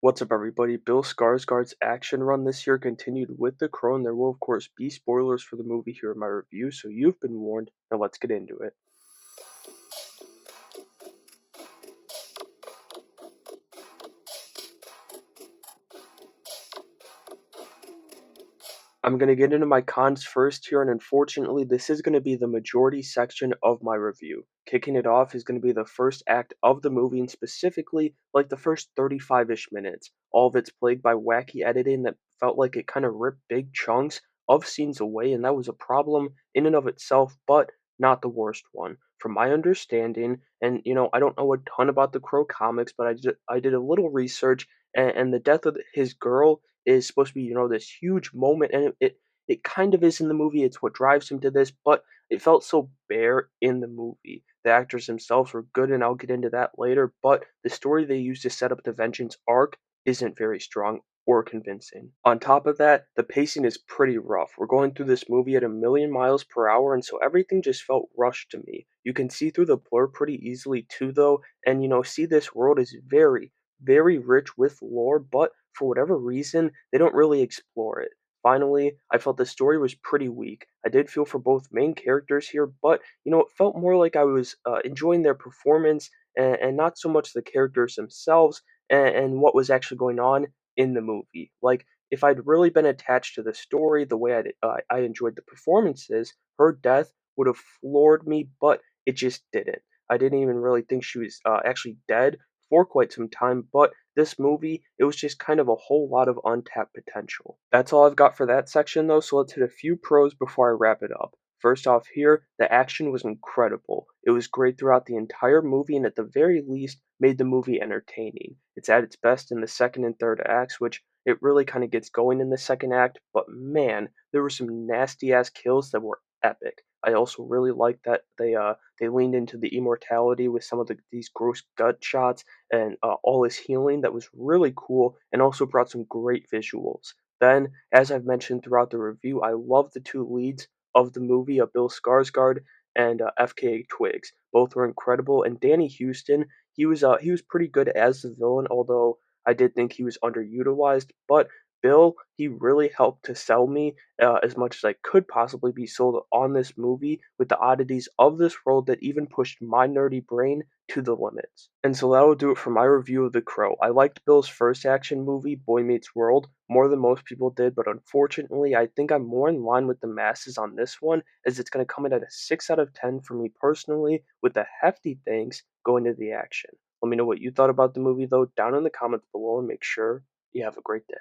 What's up, everybody? Bill Skarsgård's action run this year continued with The Crow, and there will, of course, be spoilers for the movie here in my review, so you've been warned. Now let's get into it. I'm going to get into my cons first here, and unfortunately, this is going to be the majority section of my review. Kicking it off is going to be the first act of the movie, and specifically, like the first 35-ish minutes. All of it's plagued by wacky editing that felt like it kind of ripped big chunks of scenes away, and that was a problem in and of itself, but not the worst one. From my understanding, and I don't know a ton about the Crow comics, but I did a little research, and the death of his girl is supposed to be, this huge moment, and it kind of is in the movie. It's what drives him to this, but it felt so bare in the movie. The actors themselves were good, and I'll get into that later, but the story they used to set up the vengeance arc isn't very strong or convincing. On top of that, the pacing is pretty rough. We're going through this movie at a million miles per hour, and so everything just felt rushed to me. You can see through the blur pretty easily too, though, and see this world is very, very rich with lore, but for whatever reason, they don't really explore it. Finally, I felt the story was pretty weak. I did feel for both main characters here, but it felt more like I was enjoying their performance and not so much the characters themselves and what was actually going on in the movie. Like, if I'd really been attached to the story the way I enjoyed the performances, her death would have floored me, but it just didn't. I didn't even really think she was actually dead for quite some time, but this movie, it was just kind of a whole lot of untapped potential. That's all I've got for that section though, so let's hit a few pros before I wrap it up. First off here, the action was incredible. It was great throughout the entire movie and at the very least made the movie entertaining. It's at its best in the second and third acts, which it really kind of gets going in the second act, but man, there were some nasty ass kills that were epic. I also really liked that they leaned into the immortality with some of these gross gut shots and all his healing that was really cool and also brought some great visuals. Then, as I've mentioned throughout the review, I love the two leads of the movie, Bill Skarsgård and FKA Twigs. Both were incredible, and Danny Houston, he was pretty good as the villain, although I did think he was underutilized. But Bill, he really helped to sell me as much as I could possibly be sold on this movie with the oddities of this world that even pushed my nerdy brain to the limits. And so that will do it for my review of The Crow. I liked Bill's first action movie, Boy Meets World, more than most people did, but unfortunately, I think I'm more in line with the masses on this one, as it's going to come in at a 6 out of 10 for me personally, with the hefty thanks going to the action. Let me know what you thought about the movie, though, down in the comments below, and make sure you have a great day.